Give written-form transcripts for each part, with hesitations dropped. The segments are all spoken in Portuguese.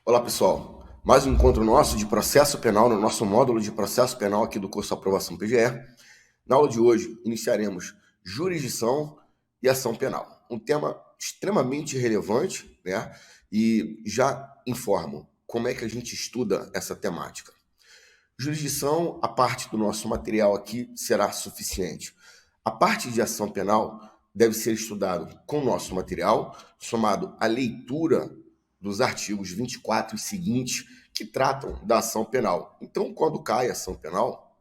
Olá, pessoal. Mais um encontro nosso de processo penal no nosso módulo de processo penal aqui do curso Aprovação PGE. Na aula de hoje, iniciaremos jurisdição e ação penal. Um tema extremamente relevante, né? E já informo como é que a gente estuda essa temática. Jurisdição, a parte do nosso material aqui será suficiente. A parte de ação penal deve ser estudado com o nosso material, somado à leitura dos artigos 24 e seguintes que tratam da ação penal. Então, quando cai a ação penal,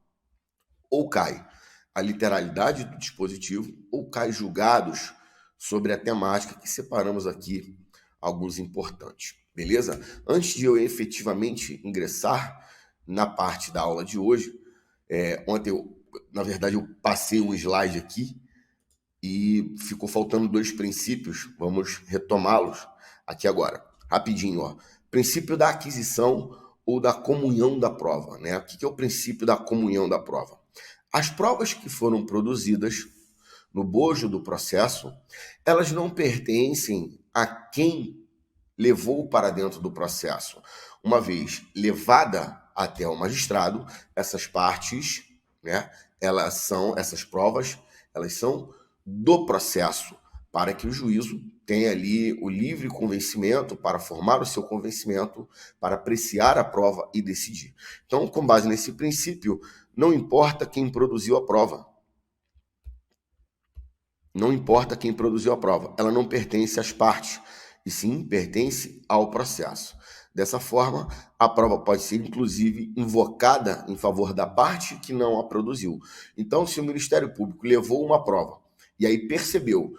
ou cai a literalidade do dispositivo, ou cai julgados sobre a temática que separamos aqui alguns importantes. Beleza? Antes de eu efetivamente ingressar na parte da aula de hoje, ontem na verdade, eu passei um slide aqui e ficou faltando 2 princípios. Vamos retomá-los aqui agora. Rapidinho, ó. Princípio da aquisição ou da comunhão da prova, né? O que é o princípio da comunhão da prova? As provas que foram produzidas no bojo do processo, elas não pertencem a quem levou para dentro do processo. Uma vez levada até o magistrado, essas partes, né, essas provas, elas são do processo, para que o juízo tenha ali o livre convencimento para formar o seu convencimento, para apreciar a prova e decidir. Então, com base nesse princípio, não importa quem produziu a prova. Não importa quem produziu a prova, ela não pertence às partes, e sim pertence ao processo. Dessa forma, a prova pode ser, inclusive, invocada em favor da parte que não a produziu. Então, se o Ministério Público levou uma prova e aí percebeu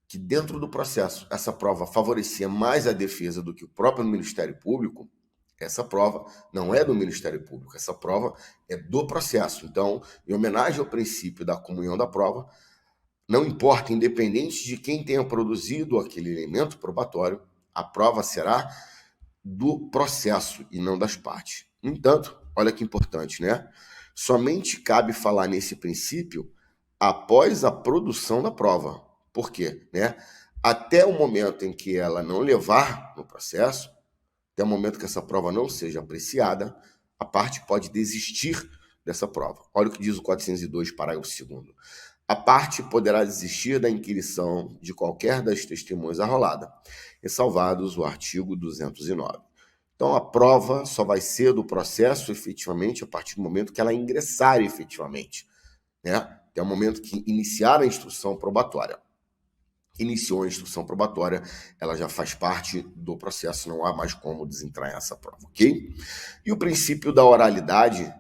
que dentro do processo essa prova favorecia mais a defesa do que o próprio Ministério Público, essa prova não é do Ministério Público, essa prova é do processo. Então, em homenagem ao princípio da comunhão da prova, não importa, independente de quem tenha produzido aquele elemento probatório, a prova será do processo e não das partes. No entanto, olha que importante, né? Somente cabe falar nesse princípio após a produção da prova. Por quê? Né? Até o momento em que ela não levar no processo, até o momento que essa prova não seja apreciada, a parte pode desistir dessa prova. Olha o que diz o 402, parágrafo 2º. A parte poderá desistir da inquirição de qualquer das testemunhas arrolada, ressalvados o artigo 209. Então, a prova só vai ser do processo efetivamente a partir do momento que ela ingressar efetivamente, né? Até o momento que iniciar a instrução probatória. Iniciou a instrução probatória, ela já faz parte do processo, não há mais como desentranhar essa prova, ok? E o princípio da oralidade,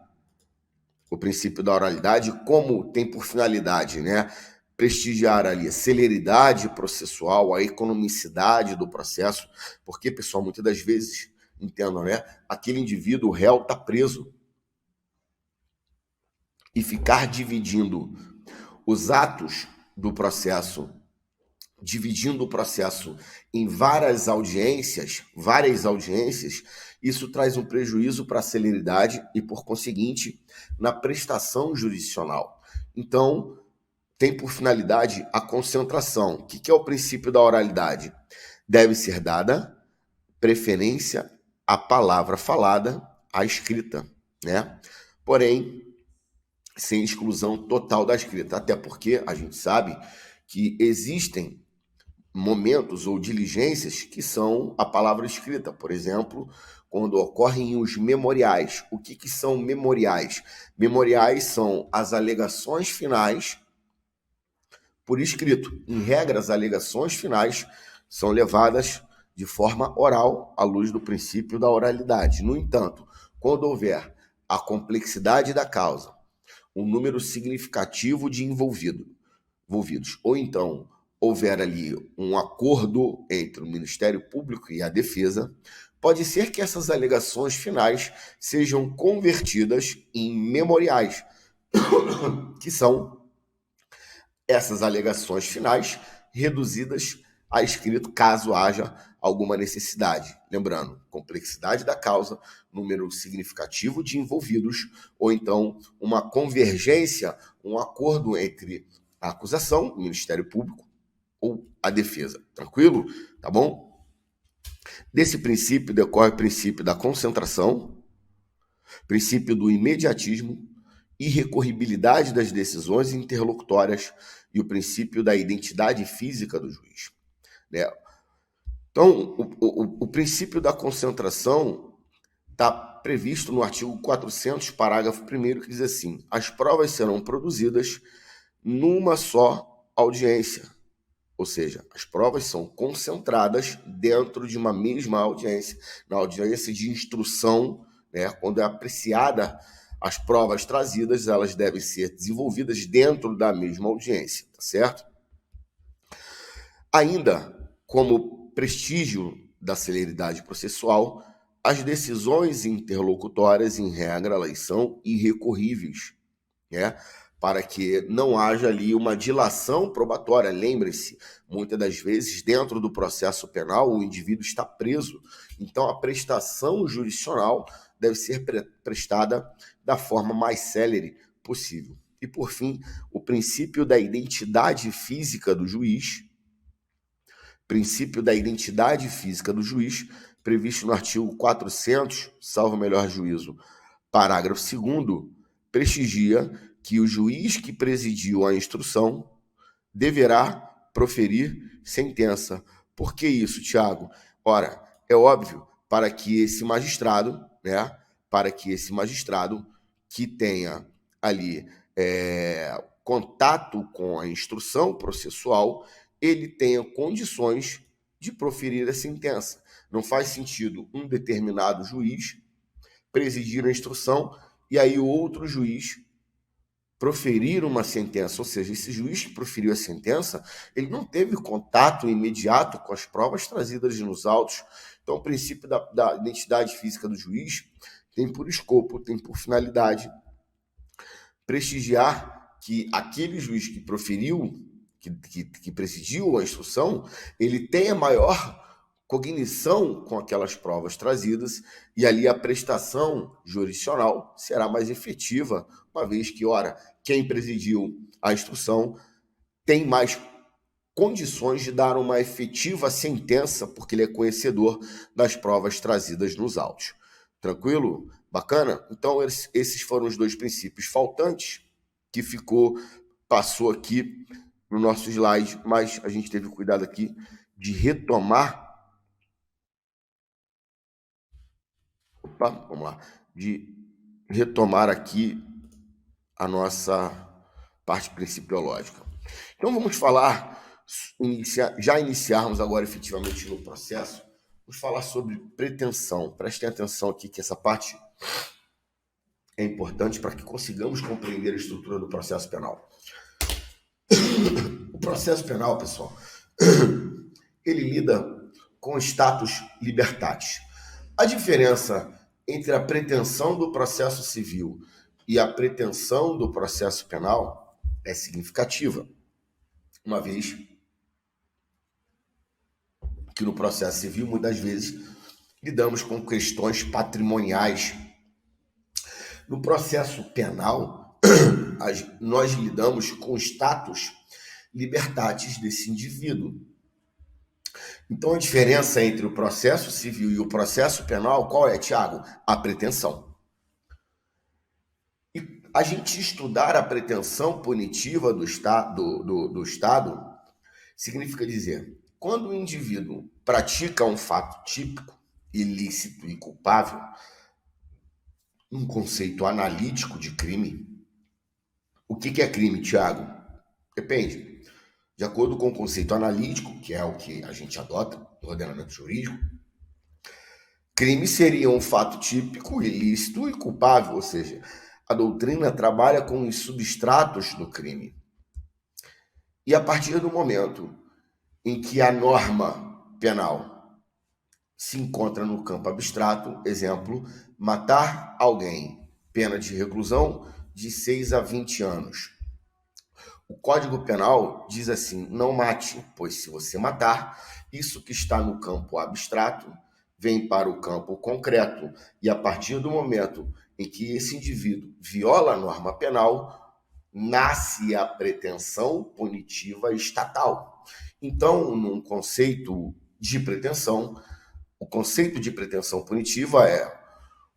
como tem por finalidade, né, prestigiar ali a celeridade processual, a economicidade do processo, porque, pessoal, muitas das vezes, entendam, né, aquele indivíduo, o réu, está preso. E ficar dividindo os atos do processo, dividindo o processo em várias audiências, isso traz um prejuízo para a celeridade e, por conseguinte, na prestação jurisdicional. Então, tem por finalidade a concentração. O que é o princípio da oralidade? Deve ser dada preferência à palavra falada, à escrita, né? Porém, sem exclusão total da escrita, até porque a gente sabe que existem momentos ou diligências que são a palavra escrita. Por exemplo, quando ocorrem os memoriais. O que são memoriais? Memoriais são as alegações finais por escrito. Em regra, as alegações finais são levadas de forma oral, à luz do princípio da oralidade. No entanto, quando houver a complexidade da causa, um número significativo de envolvidos, ou então houver ali um acordo entre o Ministério Público e a defesa, pode ser que essas alegações finais sejam convertidas em memoriais, que são essas alegações finais reduzidas a escrito caso haja alguma necessidade. Lembrando, complexidade da causa, número significativo de envolvidos, ou então uma convergência, um acordo entre a acusação, o Ministério Público, ou a defesa. Tranquilo? Tá bom? Desse princípio decorre o princípio da concentração, princípio do imediatismo, irrecorribilidade das decisões interlocutórias e o princípio da identidade física do juiz, né? Então, o princípio da concentração está previsto no artigo 400, parágrafo 1º, que diz assim: as provas serão produzidas numa só audiência, ou seja, as provas são concentradas dentro de uma mesma audiência, na audiência de instrução, né? Quando é apreciada as provas trazidas, elas devem ser desenvolvidas dentro da mesma audiência, tá certo? Ainda, como prestígio da celeridade processual, as decisões interlocutórias, em regra, elas são irrecorríveis, né? Para que não haja ali uma dilação probatória. Lembre-se, muitas das vezes, dentro do processo penal, o indivíduo está preso. Então, a prestação jurisdicional deve ser prestada da forma mais célere possível. E, por fim, o princípio da identidade física do juiz, previsto no artigo 400, salvo melhor juízo, parágrafo 2º, prestigia que o juiz que presidiu a instrução deverá proferir sentença. Por que isso, Tiago? Ora, é óbvio, para que esse magistrado, né, que tenha ali contato com a instrução processual, ele tenha condições de proferir a sentença. Não faz sentido um determinado juiz presidir a instrução e aí o outro juiz proferir uma sentença, ou seja, esse juiz que proferiu a sentença, ele não teve contato imediato com as provas trazidas nos autos. Então, o princípio da identidade física do juiz tem por escopo, tem por finalidade prestigiar que aquele juiz que proferiu, que presidiu a instrução, ele tenha maior cognição com aquelas provas trazidas e ali a prestação jurisdicional será mais efetiva, uma vez que, ora, quem presidiu a instrução tem mais condições de dar uma efetiva sentença, porque ele é conhecedor das provas trazidas nos autos. Tranquilo? Bacana? Então, esses foram os dois princípios faltantes que passou aqui no nosso slide, mas a gente teve cuidado aqui de retomar. Vamos lá. De retomar aqui a nossa parte principiológica. Então, vamos falar, já iniciarmos agora efetivamente no processo, vamos falar sobre pretensão. Prestem atenção aqui que essa parte é importante para que consigamos compreender a estrutura do processo penal. O processo penal, pessoal, ele lida com status libertatis. A diferença entre a pretensão do processo civil e a pretensão do processo penal é significativa, uma vez que no processo civil, muitas vezes, lidamos com questões patrimoniais. No processo penal, nós lidamos com status libertatis desse indivíduo. Então, a diferença entre o processo civil e o processo penal, qual é, Tiago? A pretensão. E a gente estudar a pretensão punitiva do Estado significa dizer, quando o indivíduo pratica um fato típico, ilícito e culpável, um conceito analítico de crime. O que é crime, Tiago? Depende. De acordo com o conceito analítico, que é o que a gente adota no ordenamento jurídico, crime seria um fato típico, ilícito e culpável, ou seja, a doutrina trabalha com os substratos do crime. E a partir do momento em que a norma penal se encontra no campo abstrato, exemplo, matar alguém, pena de reclusão de 6 a 20 anos. O Código Penal diz assim, não mate, pois se você matar, isso que está no campo abstrato vem para o campo concreto, e a partir do momento em que esse indivíduo viola a norma penal, nasce a pretensão punitiva estatal. Então, num conceito de pretensão, O conceito de pretensão punitiva é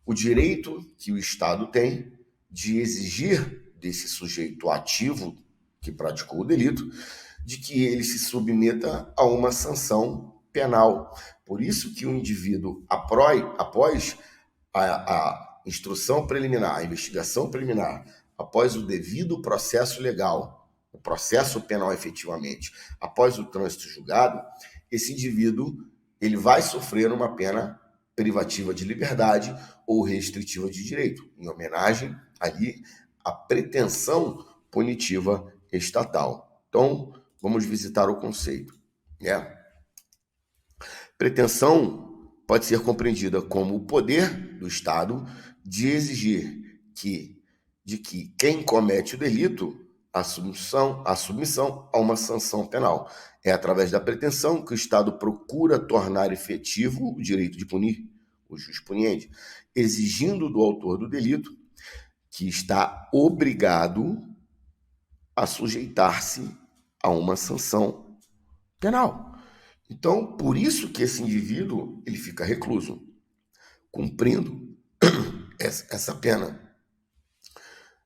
o direito que o Estado tem de exigir desse sujeito ativo que praticou o delito, de que ele se submeta a uma sanção penal. Por isso que o indivíduo, após a instrução preliminar, a investigação preliminar, após o devido processo legal, o processo penal efetivamente, após o trânsito julgado, esse indivíduo ele vai sofrer uma pena privativa de liberdade ou restritiva de direito, em homenagem ali à pretensão punitiva estatal. Então, vamos visitar o conceito, né? Pretensão pode ser compreendida como o poder do Estado de exigir de que quem comete o delito a submissão a uma sanção penal. É através da pretensão que o Estado procura tornar efetivo o direito de punir, o jus puniendi, exigindo do autor do delito que está obrigado a sujeitar-se a uma sanção penal. Então, por isso que esse indivíduo ele fica recluso, cumprindo essa pena.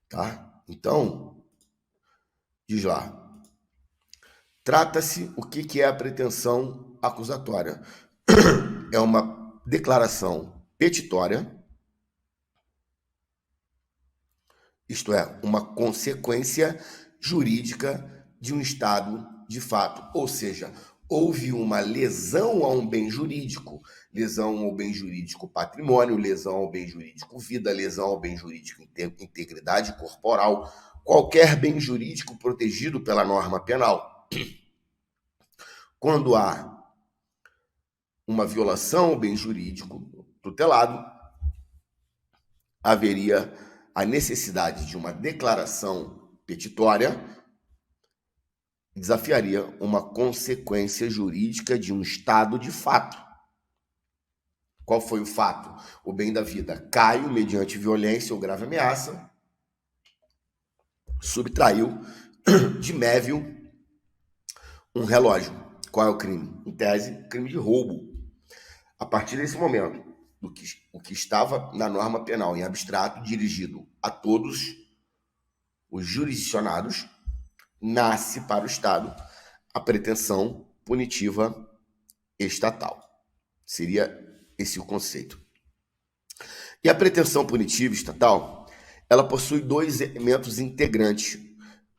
Tá? Então, diz lá, trata-se o que é a pretensão acusatória. É uma declaração petitória, isto é, uma consequência jurídica de um estado de fato, ou seja, houve uma lesão a um bem jurídico, lesão ao bem jurídico patrimônio, lesão ao bem jurídico vida, lesão ao bem jurídico integridade corporal, qualquer bem jurídico protegido pela norma penal. Quando há uma violação ao bem jurídico tutelado, haveria a necessidade de uma declaração petitória, desafiaria uma consequência jurídica de um estado de fato. Qual foi o fato? O bem da vida. Caio, mediante violência ou grave ameaça, subtraiu de Mévio um relógio. Qual é o crime? Em tese, crime de roubo. A partir desse momento, o que estava na norma penal em abstrato, dirigido a todos os jurisdicionados, nasce para o Estado a pretensão punitiva estatal. Seria esse o conceito. E a pretensão punitiva estatal, ela possui dois elementos integrantes: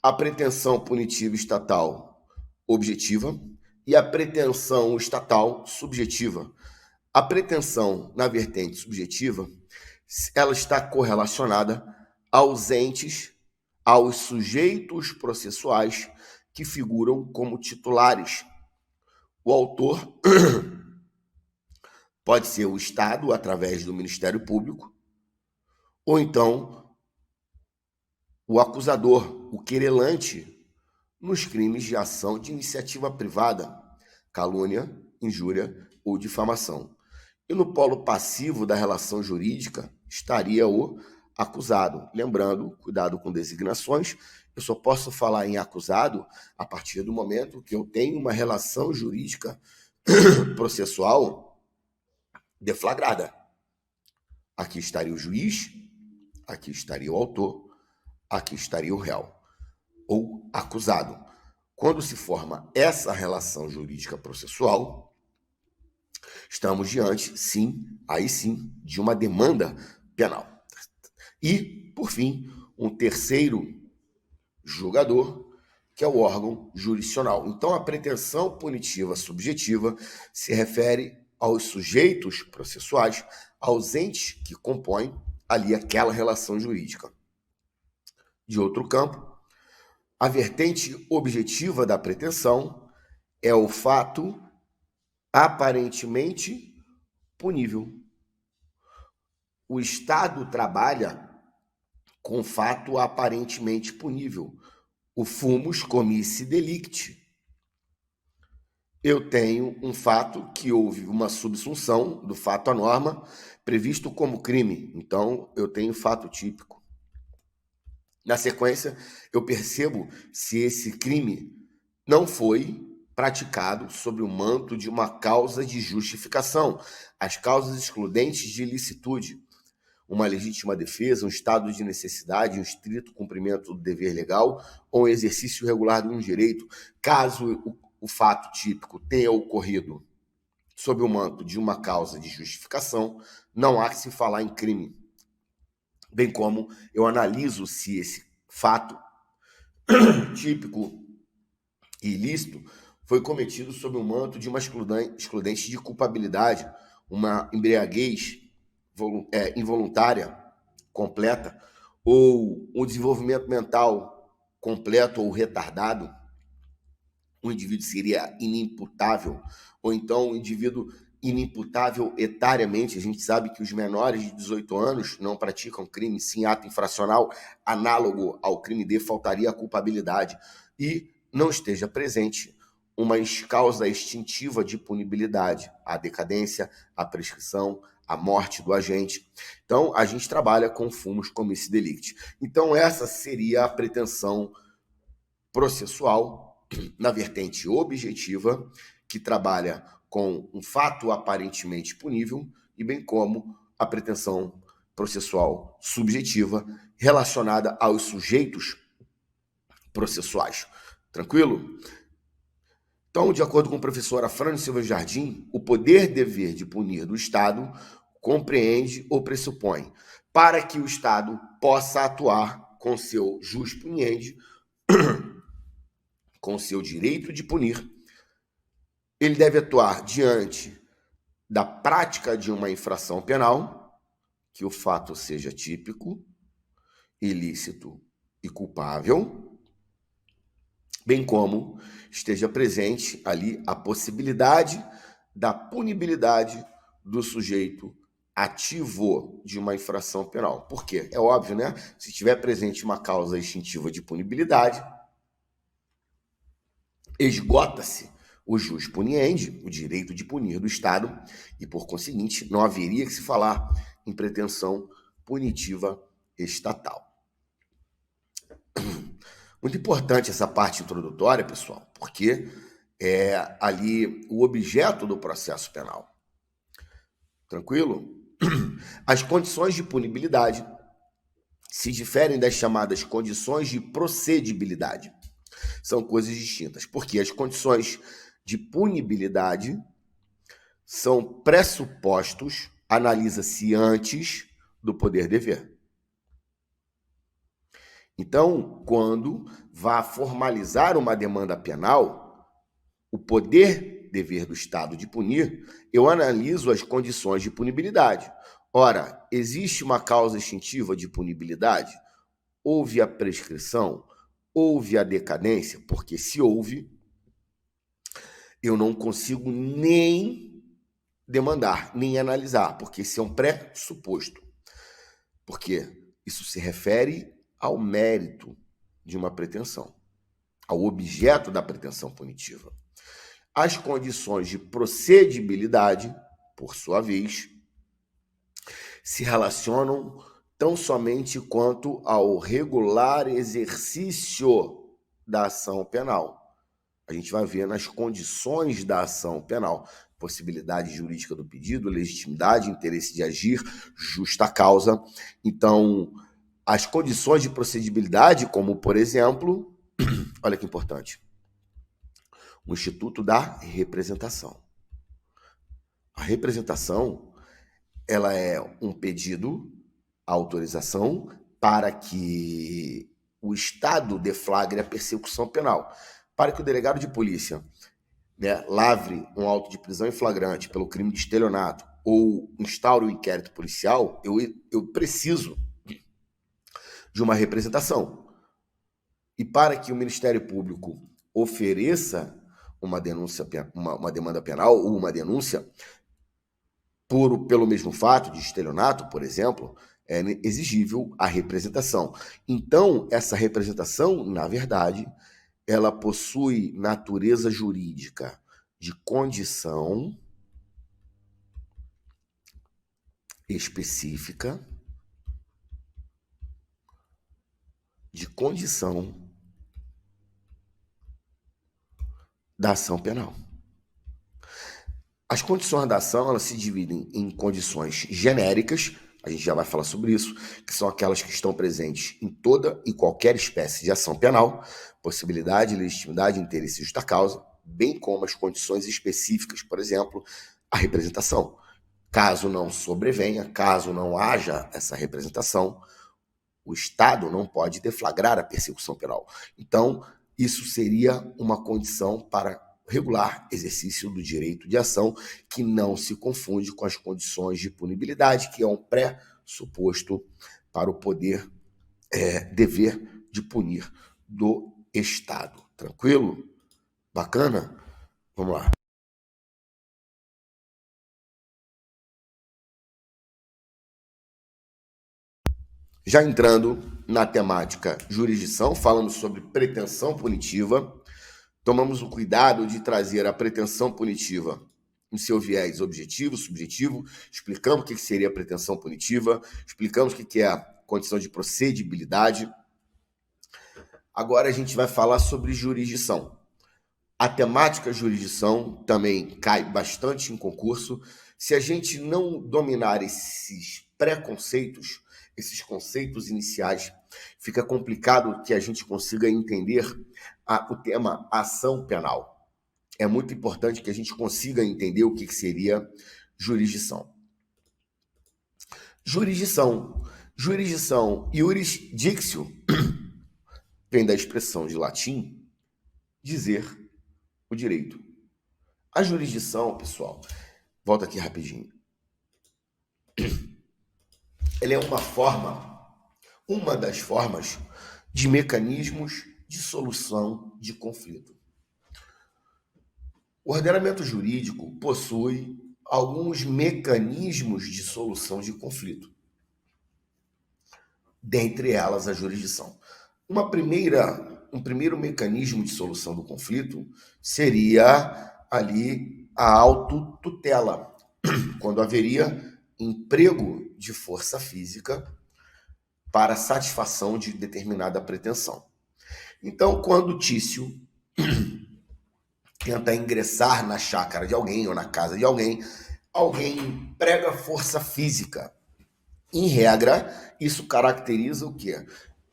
a pretensão punitiva estatal objetiva e a pretensão estatal subjetiva. A pretensão na vertente subjetiva, ela está correlacionada aos sujeitos processuais que figuram como titulares. O autor pode ser o Estado, através do Ministério Público, ou então o acusador, o querelante, nos crimes de ação de iniciativa privada, calúnia, injúria ou difamação. E no polo passivo da relação jurídica estaria o acusado. Lembrando, cuidado com designações, eu só posso falar em acusado a partir do momento que eu tenho uma relação jurídica processual deflagrada. Aqui estaria o juiz, aqui estaria o autor, aqui estaria o réu, ou acusado. Quando se forma essa relação jurídica processual, estamos diante, aí sim, de uma demanda penal. E, por fim, um terceiro julgador, que é o órgão jurisdicional. Então, a pretensão punitiva subjetiva se refere aos sujeitos processuais, aos entes que compõem ali aquela relação jurídica. De outro campo, a vertente objetiva da pretensão é o fato aparentemente punível. O Estado trabalha com fato aparentemente punível. O fumus comissi delicti. Eu tenho um fato que houve uma subsunção do fato à norma previsto como crime. Então, eu tenho fato típico. Na sequência, eu percebo se esse crime não foi praticado sob o manto de uma causa de justificação, as causas excludentes de ilicitude, uma legítima defesa, um estado de necessidade, um estrito cumprimento do dever legal ou um exercício regular de um direito, caso o fato típico tenha ocorrido sob o manto de uma causa de justificação, não há que se falar em crime, bem como eu analiso se esse fato típico e ilícito foi cometido sob o manto de uma excludente de culpabilidade, uma embriaguez involuntária completa, ou um desenvolvimento mental completo ou retardado, o indivíduo seria inimputável, ou então o indivíduo inimputável etariamente. A gente sabe que os menores de 18 anos não praticam crime, sim ato infracional análogo ao crime de faltaria a culpabilidade, e não esteja presente uma causa extintiva de punibilidade, a decadência, a prescrição, a morte do agente. Então, a gente trabalha com fumus comissi delicti. Então, essa seria a pretensão processual na vertente objetiva, que trabalha com um fato aparentemente punível, e bem como a pretensão processual subjetiva relacionada aos sujeitos processuais. Tranquilo? Então, de acordo com a professora Frânio Silva Jardim, o poder-dever de punir do Estado compreende ou pressupõe para que o Estado possa atuar com seu jus puniendi, com seu direito de punir, ele deve atuar diante da prática de uma infração penal, que o fato seja típico, ilícito e culpável, bem como esteja presente ali a possibilidade da punibilidade do sujeito ativo de uma infração penal. Por quê? É óbvio, né? Se estiver presente uma causa extintiva de punibilidade, esgota-se o jus puniendi, o direito de punir do Estado, e, por conseguinte, não haveria que se falar em pretensão punitiva estatal. Muito importante essa parte introdutória, pessoal, porque é ali o objeto do processo penal. Tranquilo? As condições de punibilidade se diferem das chamadas condições de procedibilidade. São coisas distintas, porque as condições de punibilidade são pressupostos, analisa-se antes do poder-dever. Então, quando vá formalizar uma demanda penal, o poder-dever do Estado de punir, eu analiso as condições de punibilidade. Ora, existe uma causa extintiva de punibilidade? Houve a prescrição? Houve a decadência? Porque se houve, eu não consigo nem demandar, nem analisar, porque isso é um pressuposto. Porque isso se refere ao mérito de uma pretensão, ao objeto da pretensão punitiva. As condições de procedibilidade, por sua vez, se relacionam tão somente quanto ao regular exercício da ação penal. A gente vai ver nas condições da ação penal: possibilidade jurídica do pedido, legitimidade, interesse de agir, justa causa. Então, as condições de procedibilidade, como, por exemplo, olha que importante, o Instituto da Representação. A representação, ela é um pedido, a autorização para que o Estado deflagre a persecução penal, para que o delegado de polícia, né, lavre um auto de prisão em flagrante pelo crime de estelionato ou instaure um inquérito policial, eu preciso de uma representação. E para que o Ministério Público ofereça uma denúncia, uma demanda penal ou uma denúncia pelo mesmo fato de estelionato, por exemplo, é exigível a representação. Então, essa representação, na verdade, ela possui natureza jurídica de condição específica, de condição da ação penal. As condições da ação, elas se dividem em condições genéricas, a gente já vai falar sobre isso, que são aquelas que estão presentes em toda e qualquer espécie de ação penal, possibilidade, legitimidade, interesse e justa causa, bem como as condições específicas, por exemplo, a representação. Caso não sobrevenha, caso não haja essa representação, o Estado não pode deflagrar a persecução penal. Então, isso seria uma condição para regular exercício do direito de ação, que não se confunde com as condições de punibilidade, que é um pressuposto para o poder, dever de punir do Estado. Tranquilo? Bacana? Vamos lá. Já entrando na temática jurisdição, falando sobre pretensão punitiva, tomamos o cuidado de trazer a pretensão punitiva em seu viés objetivo, subjetivo, explicamos o que seria a pretensão punitiva, explicamos o que é a condição de procedibilidade. Agora a gente vai falar sobre jurisdição. A temática jurisdição também cai bastante em concurso. Se a gente não dominar esses preconceitos, esses conceitos iniciais, fica complicado que a gente consiga entender o tema ação penal. É muito importante que a gente consiga entender o que seria jurisdição. Jurisdição, iuris dictio, vem da expressão de latim, dizer o direito. A jurisdição, pessoal, volta aqui rapidinho. Ela é uma das formas de mecanismos de solução de conflito. O ordenamento jurídico possui alguns mecanismos de solução de conflito. Dentre elas, a jurisdição. Um primeiro mecanismo de solução do conflito seria ali a autotutela, quando haveria emprego de força física para satisfação de determinada pretensão. Então, quando Tício tenta ingressar na chácara de alguém ou na casa de alguém, alguém emprega força física. Em regra, isso caracteriza o quê?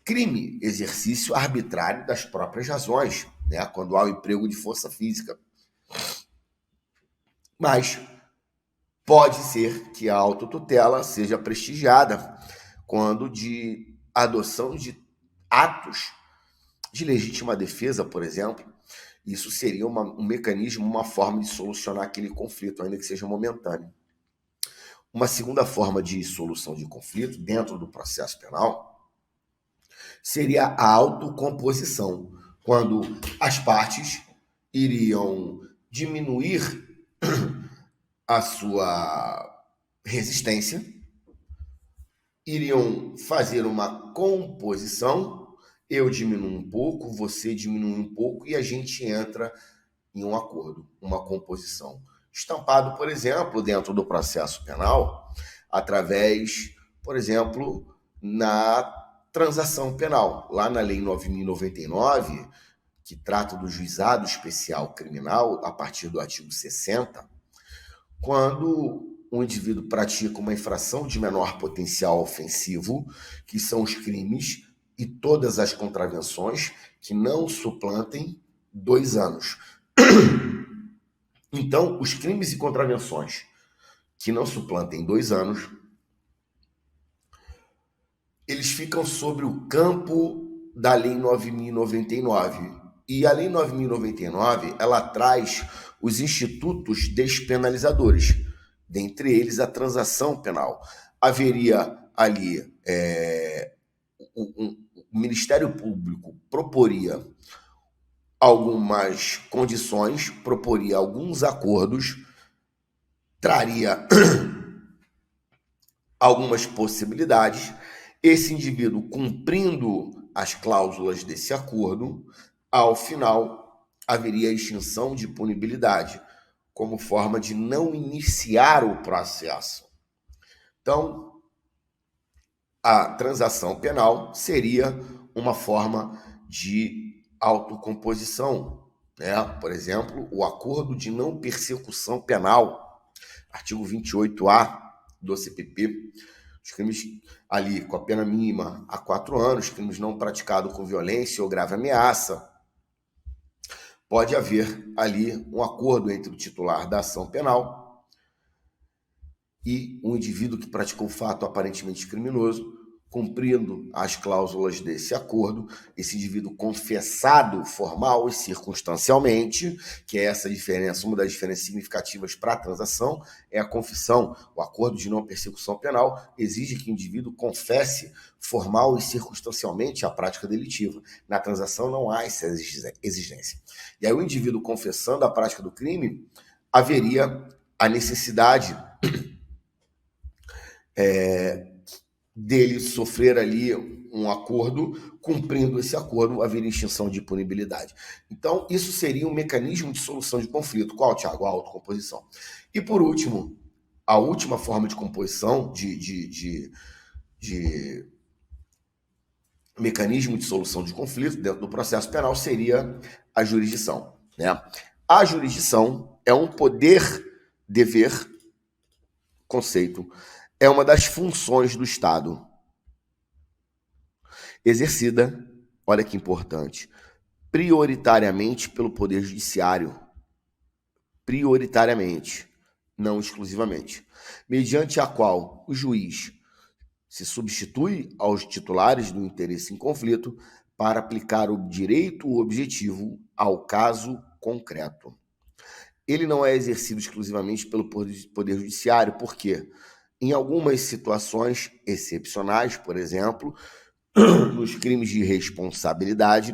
Crime, exercício arbitrário das próprias razões, né? Quando há o emprego de força física. Mas pode ser que a autotutela seja prestigiada quando de adoção de atos de legítima defesa, por exemplo, isso seria um mecanismo, uma forma de solucionar aquele conflito, ainda que seja momentâneo. Uma segunda forma de solução de conflito dentro do processo penal seria a autocomposição, quando as partes iriam diminuir a sua resistência, iriam fazer uma composição, eu diminuo um pouco, você diminui um pouco e a gente entra em um acordo, uma composição. Estampado, por exemplo, dentro do processo penal, através, por exemplo, na transação penal. Lá na Lei 9.099, que trata do juizado especial criminal, a partir do artigo 60, quando um indivíduo pratica uma infração de menor potencial ofensivo, que são os crimes e todas as contravenções que não suplantem 2 anos. Então, os crimes e contravenções que não suplantem 2 anos, eles ficam sobre o campo da Lei 9.099. E a Lei 9.099, ela traz os institutos despenalizadores, dentre eles a transação penal. Haveria ali, o Ministério Público proporia algumas condições, proporia alguns acordos, traria algumas possibilidades. Esse indivíduo, cumprindo as cláusulas desse acordo, ao final haveria extinção de punibilidade, como forma de não iniciar o processo. Então, a transação penal seria uma forma de autocomposição, né? Por exemplo, o acordo de não persecução penal, artigo 28A do CPP, os crimes ali com a pena mínima a 4 anos, crimes não praticados com violência ou grave ameaça, pode haver ali um acordo entre o titular da ação penal e um indivíduo que praticou o fato aparentemente criminoso, cumprindo as cláusulas desse acordo, esse indivíduo confessado formal e circunstancialmente, que é essa diferença, uma das diferenças significativas para a transação, é a confissão. O acordo de não persecução penal exige que o indivíduo confesse formal e circunstancialmente a prática delitiva. Na transação não há essa exigência. E aí o indivíduo confessando a prática do crime, haveria a necessidade dele sofrer ali um acordo, cumprindo esse acordo, haveria extinção de punibilidade. Então, isso seria um mecanismo de solução de conflito. Qual, Tiago? A autocomposição. E, por último, a última forma de composição, de mecanismo de solução de conflito dentro do processo penal seria a jurisdição, né? A jurisdição é um poder-dever, conceito, é uma das funções do Estado, exercida, olha que importante, prioritariamente pelo Poder Judiciário. Prioritariamente, não exclusivamente. Mediante a qual o juiz se substitui aos titulares do interesse em conflito para aplicar o direito objetivo ao caso concreto. Ele não é exercido exclusivamente pelo Poder Judiciário, porque em algumas situações excepcionais, por exemplo, nos crimes de responsabilidade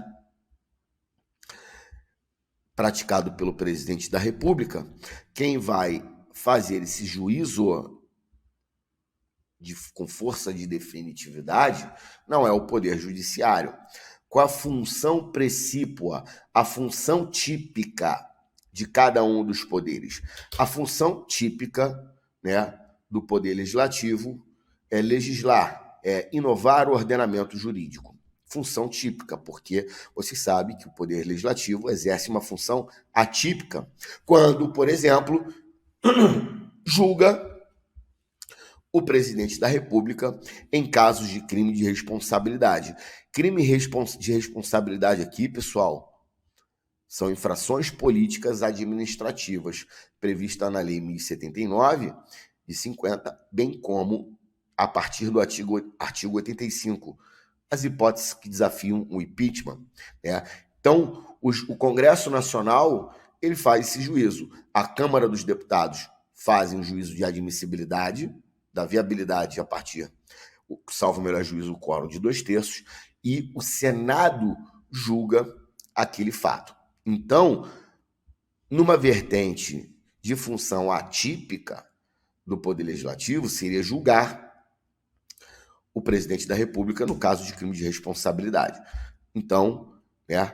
praticado pelo presidente da República, quem vai fazer esse juízo com força de definitividade não é o Poder Judiciário. Com a função precípua, a função típica de cada um dos poderes. A função típica, né, do Poder Legislativo é legislar, é inovar o ordenamento jurídico. Função típica, porque você sabe que o Poder Legislativo exerce uma função atípica, quando, por exemplo, julga o presidente da República em casos de crime de responsabilidade. Crime de responsabilidade aqui, pessoal, são infrações políticas administrativas previstas na Lei 1079 de 50, bem como a partir do artigo 85, as hipóteses que desafiam o impeachment, né? Então, o Congresso Nacional ele faz esse juízo. A Câmara dos Deputados faz um juízo de admissibilidade, da viabilidade a partir, salvo o melhor juízo, o quórum de 2/3, e o Senado julga aquele fato. Então, numa vertente de função atípica do Poder Legislativo, seria julgar o presidente da República no caso de crime de responsabilidade. Então, né,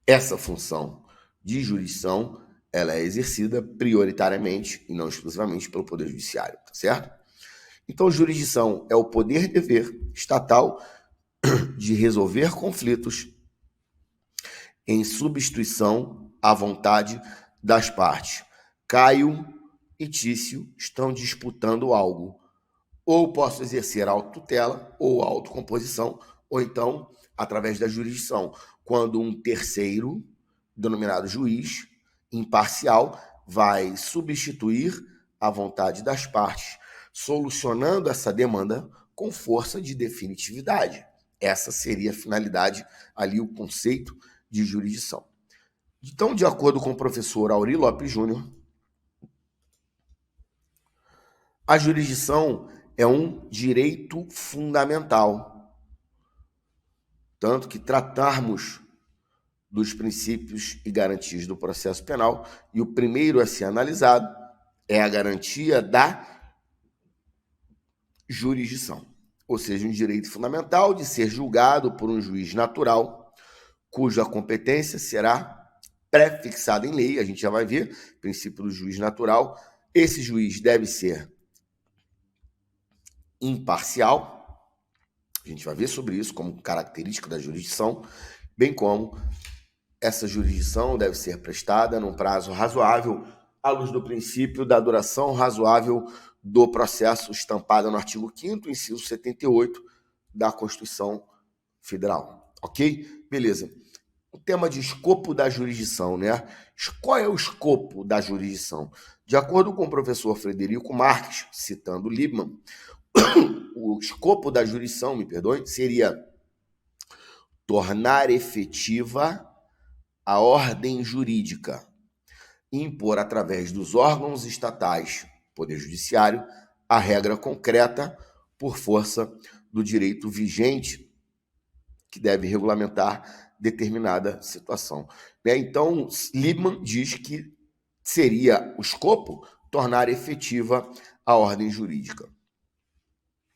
essa função de jurisdição ela é exercida prioritariamente e não exclusivamente pelo Poder Judiciário, tá certo? Então, jurisdição é o poder-dever estatal de resolver conflitos em substituição à vontade das partes. Caio e Tício estão disputando algo. Ou posso exercer autotutela ou autocomposição, ou então através da jurisdição, quando um terceiro, denominado juiz, imparcial, vai substituir a vontade das partes, solucionando essa demanda com força de definitividade. Essa seria a finalidade, ali o conceito de jurisdição. Então, de acordo com o professor Auri Lopes Júnior, a jurisdição é um direito fundamental. Tanto que tratarmos dos princípios e garantias do processo penal, e o primeiro a ser analisado é a garantia da jurisdição, ou seja, um direito fundamental de ser julgado por um juiz natural, cuja competência será pré-fixada em lei. A gente já vai ver, princípio do juiz natural. Esse juiz deve ser imparcial, a gente vai ver sobre isso como característica da jurisdição, bem como essa jurisdição deve ser prestada num prazo razoável, à luz do princípio da duração razoável do processo estampado no artigo 5º, inciso 78 da Constituição Federal. Ok? Beleza. O tema de escopo da jurisdição, né? Qual é o escopo da jurisdição? De acordo com o professor Frederico Marques, citando Liebman, o escopo da jurisdição, me perdoe, seria tornar efetiva a ordem jurídica, impor através dos órgãos estatais, Poder Judiciário, a regra concreta por força do direito vigente que deve regulamentar determinada situação. Então, Liebman diz que seria o escopo tornar efetiva a ordem jurídica.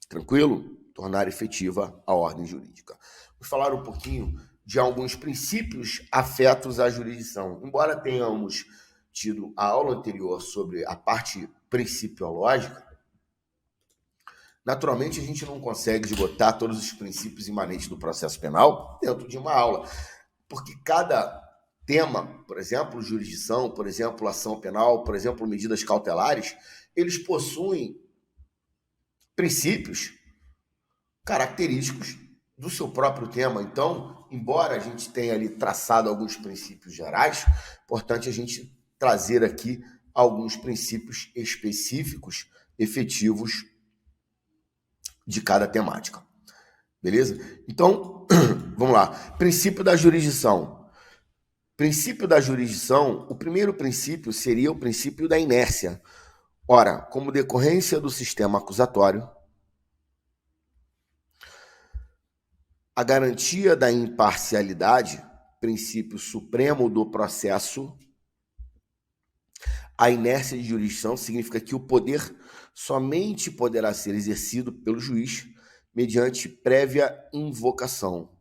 Tranquilo? Tornar efetiva a ordem jurídica. Vamos falar um pouquinho de alguns princípios afetos à jurisdição. Embora tenhamos tido a aula anterior sobre a parte principiológica, naturalmente a gente não consegue esgotar todos os princípios imanentes do processo penal dentro de uma aula, porque cada tema, por exemplo, jurisdição, por exemplo, ação penal, por exemplo, medidas cautelares, eles possuem princípios característicos do seu próprio tema. Então, embora a gente tenha ali traçado alguns princípios gerais, é importante a gente trazer aqui alguns princípios específicos, efetivos de cada temática. Beleza? Então, vamos lá. Princípio da jurisdição. Princípio da jurisdição, o primeiro princípio seria o princípio da inércia. Ora, como decorrência do sistema acusatório, a garantia da imparcialidade, princípio supremo do processo, a inércia de jurisdição significa que o poder somente poderá ser exercido pelo juiz mediante prévia invocação,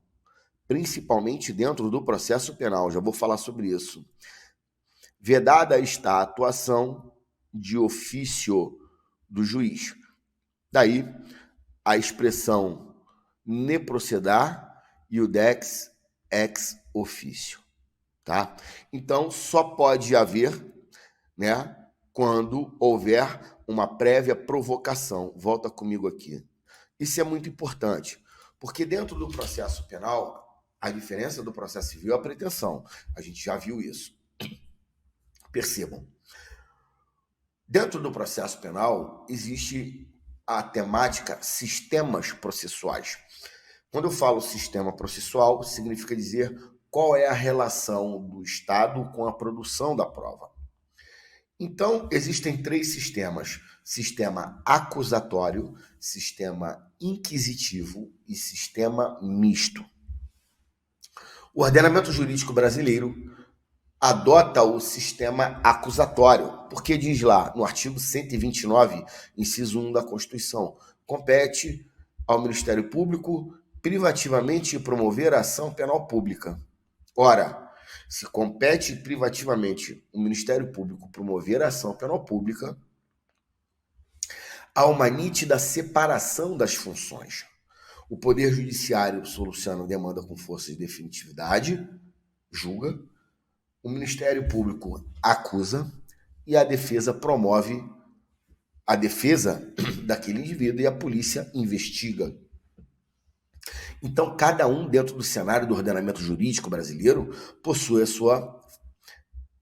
principalmente dentro do processo penal. Já vou falar sobre isso. Vedada está a atuação de ofício do juiz. Daí a expressão ne procedar e o dex ex officio, tá? Então só pode haver, né, quando houver uma prévia provocação. Volta comigo aqui. Isso é muito importante, porque dentro do processo penal, a diferença do processo civil é a pretensão. A gente já viu isso. Percebam. Dentro do processo penal, existe a temática sistemas processuais. Quando eu falo sistema processual, significa dizer qual é a relação do Estado com a produção da prova. Então, existem 3 sistemas: sistema acusatório, sistema inquisitivo e sistema misto. O ordenamento jurídico brasileiro adota o sistema acusatório, porque diz lá, no artigo 129, inciso 1 da Constituição, compete ao Ministério Público privativamente promover a ação penal pública. Ora, se compete privativamente o Ministério Público promover a ação penal pública, há uma nítida separação das funções. O Poder Judiciário soluciona a demanda com força de definitividade, julga, o Ministério Público acusa e a defesa promove a defesa daquele indivíduo e a polícia investiga. Então, cada um dentro do cenário do ordenamento jurídico brasileiro possui a sua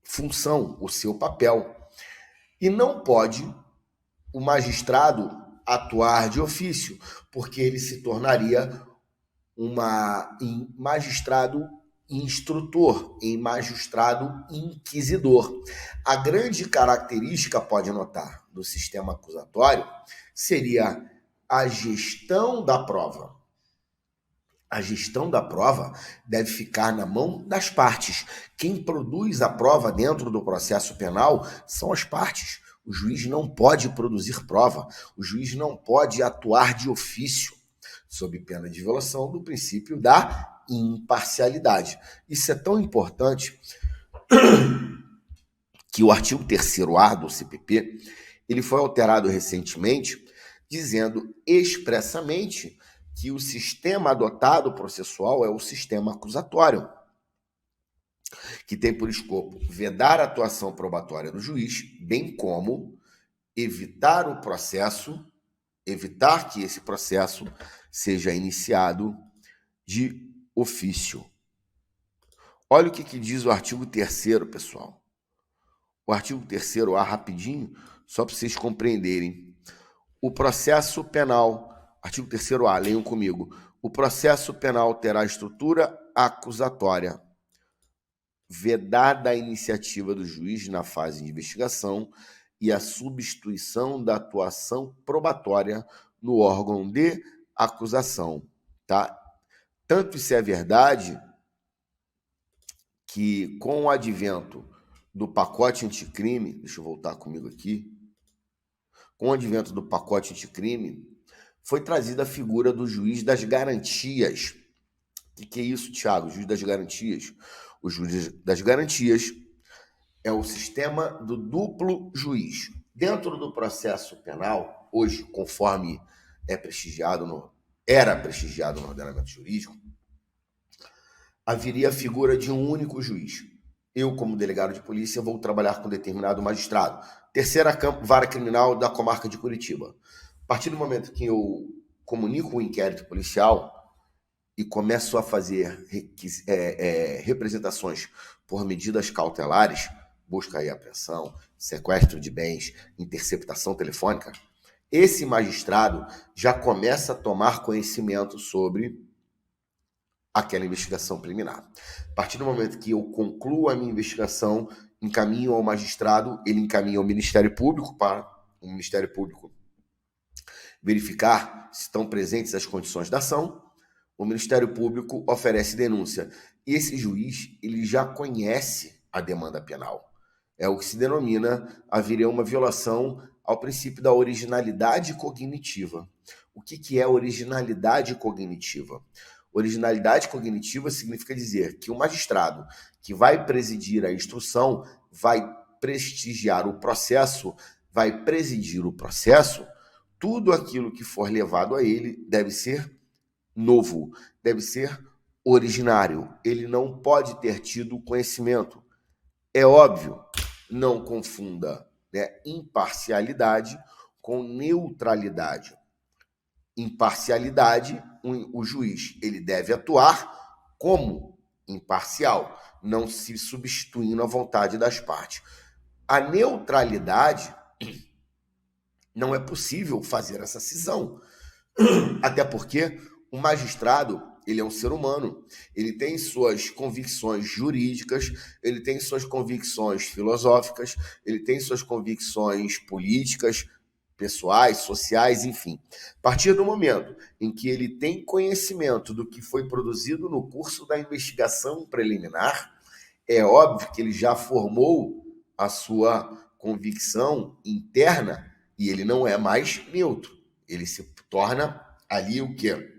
função, o seu papel. E não pode o magistrado atuar de ofício, porque ele se tornaria um magistrado instrutor, em magistrado inquisidor. A grande característica, pode notar, do sistema acusatório seria a gestão da prova. A gestão da prova deve ficar na mão das partes. Quem produz a prova dentro do processo penal são as partes. O juiz não pode produzir prova, o juiz não pode atuar de ofício, sob pena de violação do princípio da imparcialidade. Isso é tão importante que o artigo 3º-A do CPP ele foi alterado recentemente, dizendo expressamente que o sistema adotado processual é o sistema acusatório. que tem por escopo vedar a atuação probatória do juiz, bem como evitar o processo, evitar que esse processo seja iniciado de ofício. Olha o que diz o artigo 3º, pessoal. O artigo 3º A, rapidinho, só para vocês compreenderem. O processo penal, artigo 3º A, leiam comigo. O processo penal terá estrutura acusatória, vedada a iniciativa do juiz na fase de investigação e a substituição da atuação probatória no órgão de acusação, tá? Tanto isso é verdade que, com o advento do pacote anticrime, deixa eu voltar comigo aqui, com o advento do pacote anticrime, foi trazida a figura do juiz das garantias. O que é isso, Thiago? O juiz das garantias. O juiz das garantias é o sistema do duplo juiz. Dentro do processo penal, hoje, conforme era prestigiado no ordenamento jurídico, haveria a figura de um único juiz. Eu, como delegado de polícia, vou trabalhar com determinado magistrado. Terceira vara criminal da comarca de Curitiba. A partir do momento que eu comunico o inquérito policial e começo a fazer representações por medidas cautelares, busca e apreensão, sequestro de bens, interceptação telefônica, esse magistrado já começa a tomar conhecimento sobre aquela investigação preliminar. A partir do momento que eu concluo a minha investigação, encaminho ao magistrado, ele encaminha ao Ministério Público para o Ministério Público verificar se estão presentes as condições da ação. O Ministério Público oferece denúncia. E esse juiz, ele já conhece a demanda penal. É o que se denomina haveria uma violação ao princípio da originalidade cognitiva. O que é originalidade cognitiva? Originalidade cognitiva significa dizer que o magistrado que vai presidir a instrução, vai prestigiar o processo, vai presidir o processo, tudo aquilo que for levado a ele deve ser novo, deve ser originário. Ele não pode ter tido conhecimento. É óbvio, não confunda, né, imparcialidade com neutralidade. Imparcialidade, o juiz ele deve atuar como imparcial, não se substituindo à vontade das partes. A neutralidade, não é possível fazer essa cisão, até porque o magistrado, ele é um ser humano, ele tem suas convicções jurídicas, ele tem suas convicções filosóficas, ele tem suas convicções políticas, pessoais, sociais, enfim. A partir do momento em que ele tem conhecimento do que foi produzido no curso da investigação preliminar, é óbvio que ele já formou a sua convicção interna e ele não é mais neutro. Ele se torna ali o quê?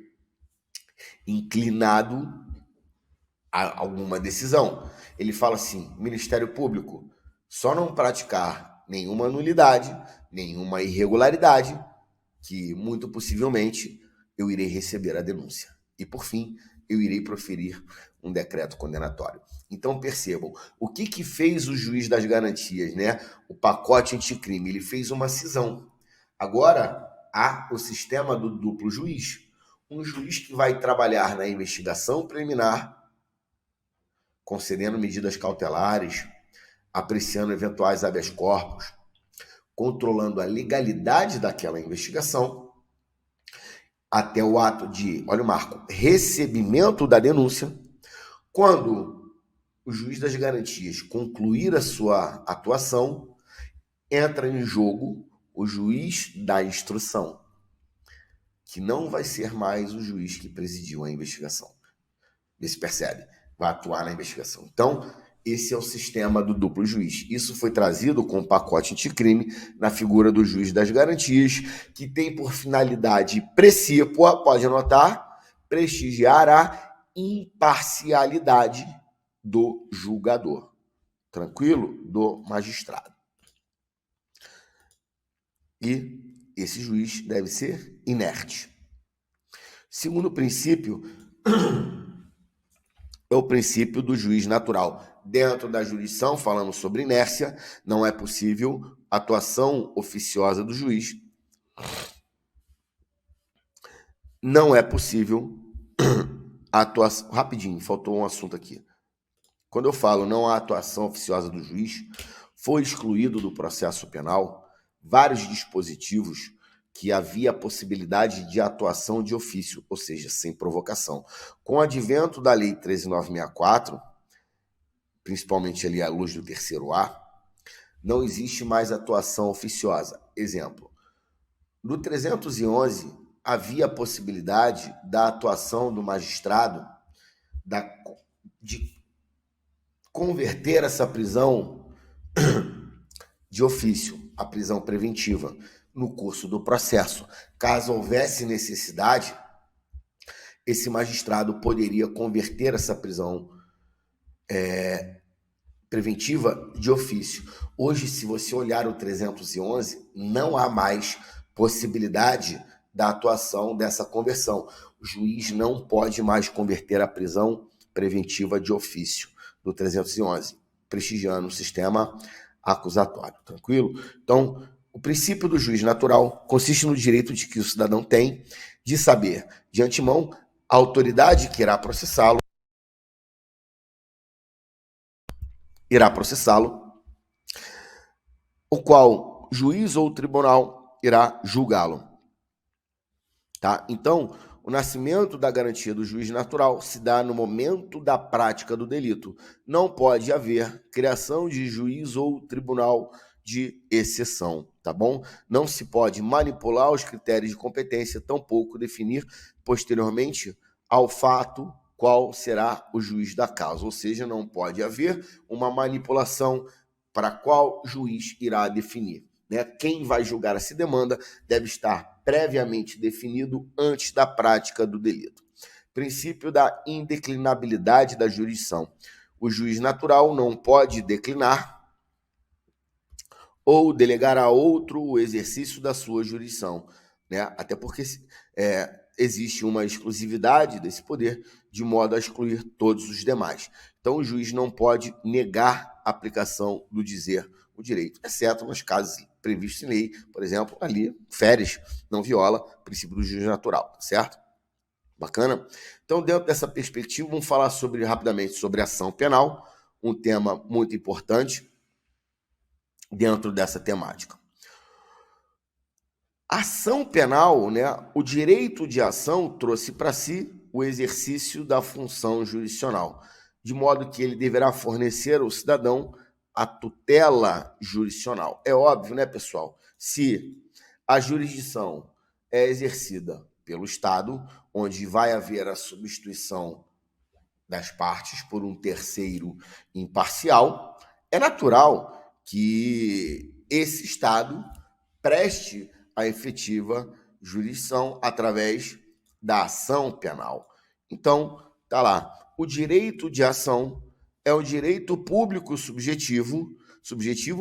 Inclinado a alguma decisão. Ele fala assim, Ministério Público, só não praticar nenhuma nulidade, nenhuma irregularidade, que muito possivelmente eu irei receber a denúncia. E, por fim, eu irei proferir um decreto condenatório. Então, percebam, o que fez o juiz das garantias, né? O pacote anticrime, ele fez uma cisão. Agora, há o sistema do duplo juiz. Um juiz que vai trabalhar na investigação preliminar, concedendo medidas cautelares, apreciando eventuais habeas corpus, controlando a legalidade daquela investigação, até o ato de, olha o marco, recebimento da denúncia. Quando o juiz das garantias concluir a sua atuação, entra em jogo o juiz da instrução, que não vai ser mais o juiz que presidiu a investigação. Você percebe? Vai atuar na investigação. Então, esse é o sistema do duplo juiz. Isso foi trazido com o pacote anticrime na figura do juiz das garantias, que tem por finalidade precípua, pode anotar, prestigiar a imparcialidade do julgador. Tranquilo? Do magistrado. E esse juiz deve ser inerte. Segundo princípio, é o princípio do juiz natural. Dentro da jurisdição, falamos sobre inércia, não é possível atuação oficiosa do juiz. Não é possível a atuação... Rapidinho, faltou um assunto aqui. Quando eu falo não há atuação oficiosa do juiz, foi excluído do processo penal vários dispositivos que havia a possibilidade de atuação de ofício, ou seja, sem provocação. Com o advento da Lei 13.964, principalmente ali à luz do terceiro A, não existe mais atuação oficiosa. Exemplo, no 311 havia a possibilidade da atuação do magistrado de converter essa prisão de ofício, a prisão preventiva, no curso do processo. Caso houvesse necessidade, esse magistrado poderia converter essa prisão preventiva de ofício. Hoje, se você olhar o 311, não há mais possibilidade da atuação dessa conversão. O juiz não pode mais converter a prisão preventiva de ofício do 311, prestigiando o sistema acusatório. Tranquilo? Então, o princípio do juiz natural consiste no direito de que o cidadão tem de saber, de antemão, a autoridade que irá processá-lo, o qual juiz ou tribunal irá julgá-lo. Tá? Então, o nascimento da garantia do juiz natural se dá no momento da prática do delito. Não pode haver criação de juiz ou tribunal de exceção, tá bom? Não se pode manipular os critérios de competência, tampouco definir posteriormente ao fato qual será o juiz da causa. Ou seja, não pode haver uma manipulação para qual juiz irá definir. Né? Quem vai julgar essa demanda deve estar previamente definido antes da prática do delito. Princípio da indeclinabilidade da jurisdição. O juiz natural não pode declinar ou delegar a outro o exercício da sua jurisdição, né? Até porque existe uma exclusividade desse poder, de modo a excluir todos os demais. Então, o juiz não pode negar a aplicação do dizer o direito, exceto nos casos previstos em lei, por exemplo, ali, férias, não viola o princípio do juiz natural, certo? Bacana? Então, dentro dessa perspectiva, vamos falar rapidamente sobre ação penal, um tema muito importante dentro dessa temática. Ação penal, né? O direito de ação trouxe para si o exercício da função jurisdicional, de modo que ele deverá fornecer ao cidadão a tutela jurisdicional. É óbvio, né, pessoal? Se a jurisdição é exercida pelo Estado, onde vai haver a substituição das partes por um terceiro imparcial, é natural que esse Estado preste a efetiva jurisdição através da ação penal. Então, tá lá, o direito de ação é um direito público subjetivo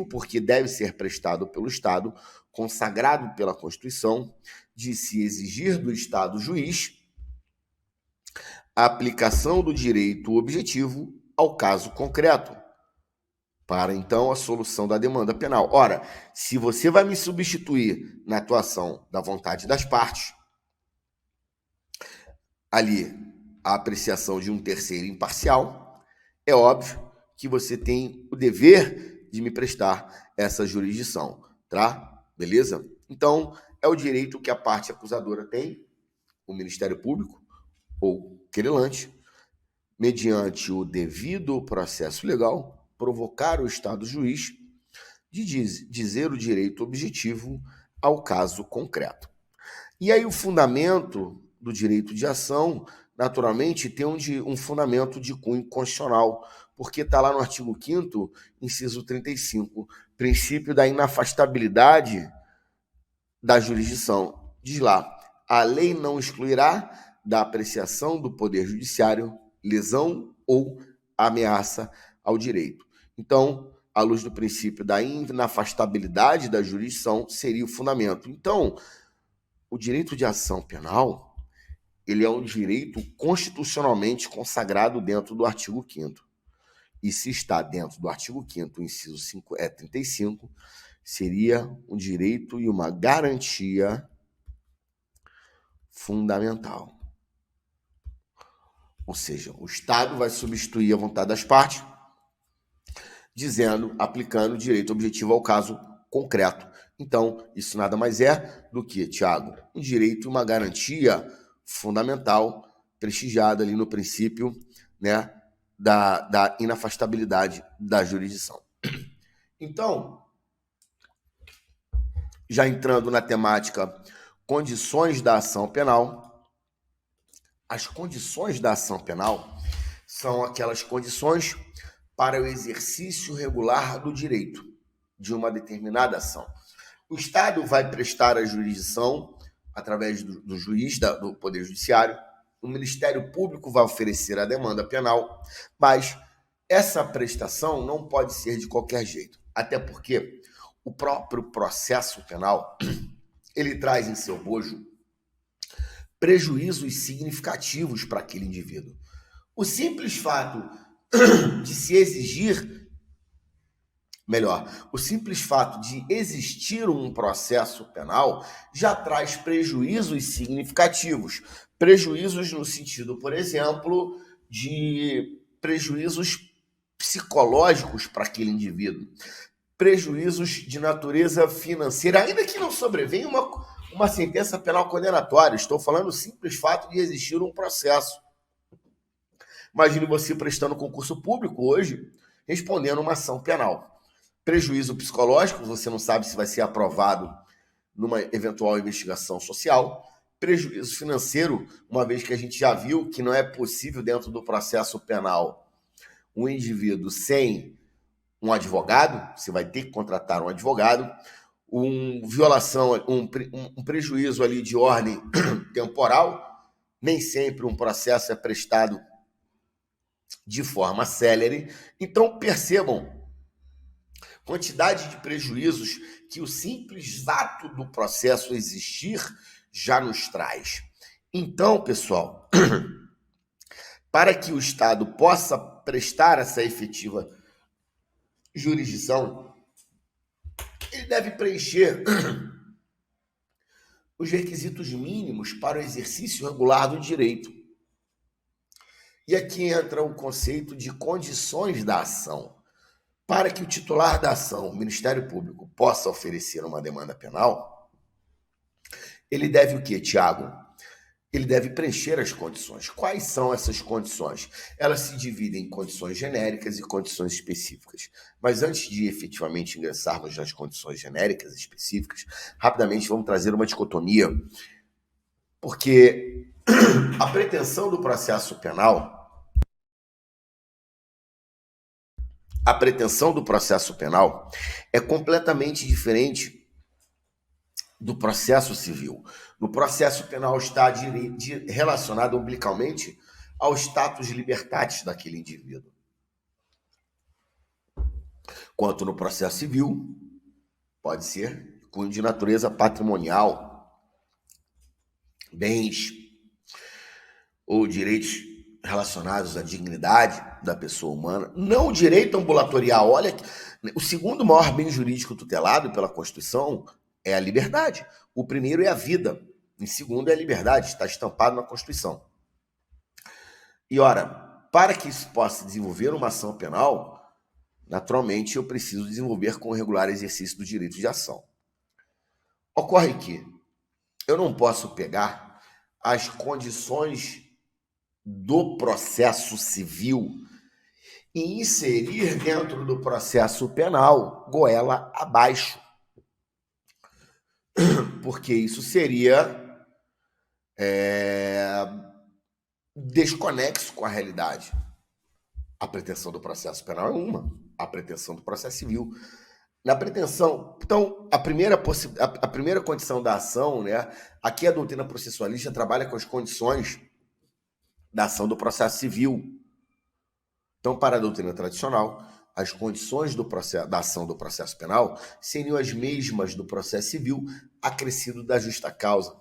porque deve ser prestado pelo Estado, consagrado pela Constituição, de se exigir do Estado juiz a aplicação do direito objetivo ao caso concreto, para, então, a solução da demanda penal. Ora, se você vai me substituir na atuação da vontade das partes, ali, a apreciação de um terceiro imparcial, é óbvio que você tem o dever de me prestar essa jurisdição, tá? Beleza? Então, é o direito que a parte acusadora tem, o Ministério Público ou querelante, mediante o devido processo legal, provocar o Estado juiz de dizer o direito objetivo ao caso concreto. E aí o fundamento do direito de ação, naturalmente, tem um fundamento de cunho constitucional, porque está lá no artigo 5º, inciso 35, princípio da inafastabilidade da jurisdição. Diz lá, a lei não excluirá da apreciação do Poder Judiciário lesão ou ameaça ao direito. Então, à luz do princípio da inafastabilidade da jurisdição, seria o fundamento. Então, o direito de ação penal, ele é um direito constitucionalmente consagrado dentro do artigo 5º. E se está dentro do artigo 5º, inciso 35, seria um direito e uma garantia fundamental. Ou seja, o Estado vai substituir a vontade das partes, aplicando o direito objetivo ao caso concreto. Então, isso nada mais é do que, Tiago, um direito e uma garantia fundamental, prestigiada ali no princípio, né, da inafastabilidade da jurisdição. Então, já entrando na temática condições da ação penal, as condições da ação penal são aquelas condições para o exercício regular do direito de uma determinada ação. O Estado vai prestar a jurisdição através do juiz, do Poder Judiciário. O Ministério Público vai oferecer a demanda penal, mas essa prestação não pode ser de qualquer jeito, até porque o próprio processo penal, ele traz em seu bojo prejuízos significativos para aquele indivíduo. O simples fato de se exigir, o simples fato de existir um processo penal já traz prejuízos significativos. Prejuízos no sentido, por exemplo, de prejuízos psicológicos para aquele indivíduo. Prejuízos de natureza financeira, ainda que não sobrevenha uma sentença penal condenatória. Estou falando do simples fato de existir um processo. Imagine você prestando concurso público hoje, respondendo uma ação penal. Prejuízo psicológico, você não sabe se vai ser aprovado numa eventual investigação social. Prejuízo financeiro, uma vez que a gente já viu que não é possível dentro do processo penal um indivíduo sem um advogado, você vai ter que contratar um advogado, um prejuízo ali de ordem temporal, nem sempre um processo é prestado de forma célere. Então, percebam quantidade de prejuízos que o simples ato do processo existir já nos traz. Então, pessoal, para que o Estado possa prestar essa efetiva jurisdição, ele deve preencher os requisitos mínimos para o exercício regular do direito. E aqui entra o conceito de condições da ação. Para que o titular da ação, o Ministério Público, possa oferecer uma demanda penal, ele deve o quê, Tiago? Ele deve preencher as condições. Quais são essas condições? Elas se dividem em condições genéricas e condições específicas. Mas antes de efetivamente ingressarmos nas condições genéricas e específicas, rapidamente vamos trazer uma dicotomia, porque a pretensão do processo penal é completamente diferente do processo civil. No processo penal está relacionado umbilicalmente ao status libertatis daquele indivíduo. Quanto no processo civil, pode ser cunho de natureza patrimonial, bens ou direitos relacionados à dignidade da pessoa humana, não o direito ambulatorial. Olha, o segundo maior bem jurídico tutelado pela Constituição é a liberdade. O primeiro é a vida, em segundo é a liberdade, está estampado na Constituição. E ora, para que isso possa desenvolver uma ação penal, naturalmente eu preciso desenvolver com o regular exercício do direito de ação. Ocorre que eu não posso pegar as condições do processo civil e inserir dentro do processo penal goela abaixo. Porque isso seria desconexo com a realidade. A pretensão do processo penal é uma, a pretensão do processo civil. Na pretensão, então, a primeira condição da ação, né? Aqui a doutrina processualista trabalha com as condições da ação do processo civil. Então, para a doutrina tradicional, as condições da ação do processo penal seriam as mesmas do processo civil, acrescido da justa causa.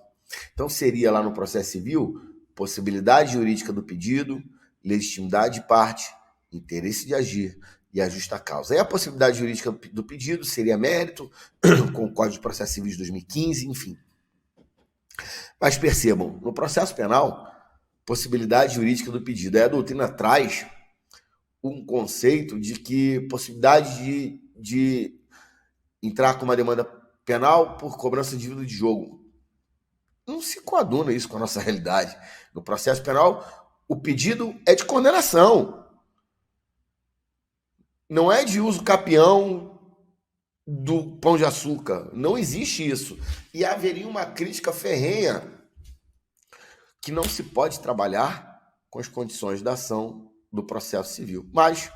Então, seria lá no processo civil possibilidade jurídica do pedido, legitimidade de parte, interesse de agir e a justa causa. E a possibilidade jurídica do pedido seria mérito, com o Código de Processo Civil de 2015, enfim. Mas percebam, no processo penal, possibilidade jurídica do pedido. Aí a doutrina traz um conceito de que possibilidade de entrar com uma demanda penal por cobrança de dívida de jogo. Não se coaduna isso com a nossa realidade. No processo penal, o pedido é de condenação. Não é de uso capião do pão de açúcar. Não existe isso. E haveria uma crítica ferrenha que não se pode trabalhar com as condições da ação do processo civil. Mas,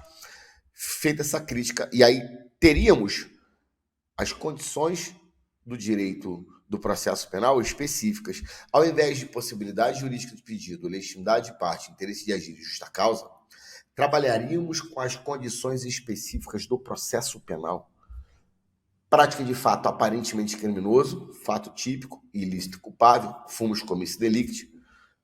feita essa crítica, e aí teríamos as condições do direito do processo penal específicas. Ao invés de possibilidade jurídica de pedido, legitimidade de parte, interesse de agir e justa causa, trabalharíamos com as condições específicas do processo penal. Prática de fato aparentemente criminoso, fato típico, ilícito culpável, fumus commissi delicti.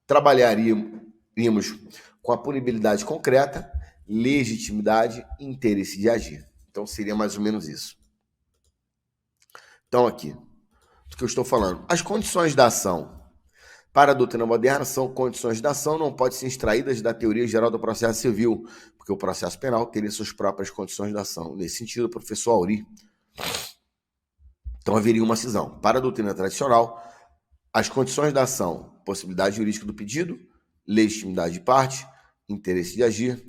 Trabalharíamos com a punibilidade concreta, legitimidade e interesse de agir. Então seria mais ou menos isso. Então aqui, do que eu estou falando. As condições da ação para a doutrina moderna são condições da ação, não podem ser extraídas da teoria geral do processo civil, porque o processo penal teria suas próprias condições da ação. Nesse sentido, o professor Auri. Então haveria uma cisão. Para a doutrina tradicional, as condições da ação, possibilidade jurídica do pedido, legitimidade de parte, interesse de agir,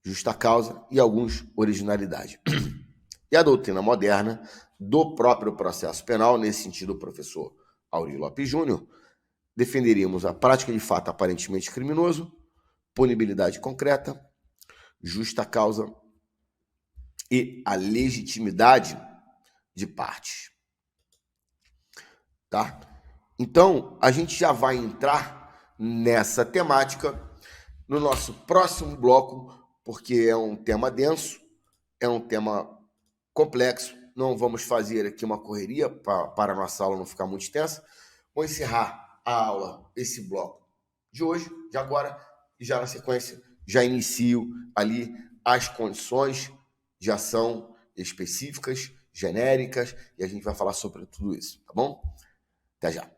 justa causa e alguns originalidade. E a doutrina moderna do próprio processo penal, nesse sentido, o professor Auri Lopes Júnior, defenderíamos a prática de fato aparentemente criminoso, punibilidade concreta, justa causa e a legitimidade de parte. Tá? Então, a gente já vai entrar nessa temática no nosso próximo bloco, porque é um tema denso, é um tema complexo. Não vamos fazer aqui uma correria para a nossa aula não ficar muito extensa. Vou encerrar a aula, esse bloco de hoje, de agora, e já na sequência já inicio ali as condições de ação específicas, genéricas, e a gente vai falar sobre tudo isso, tá bom? Até já.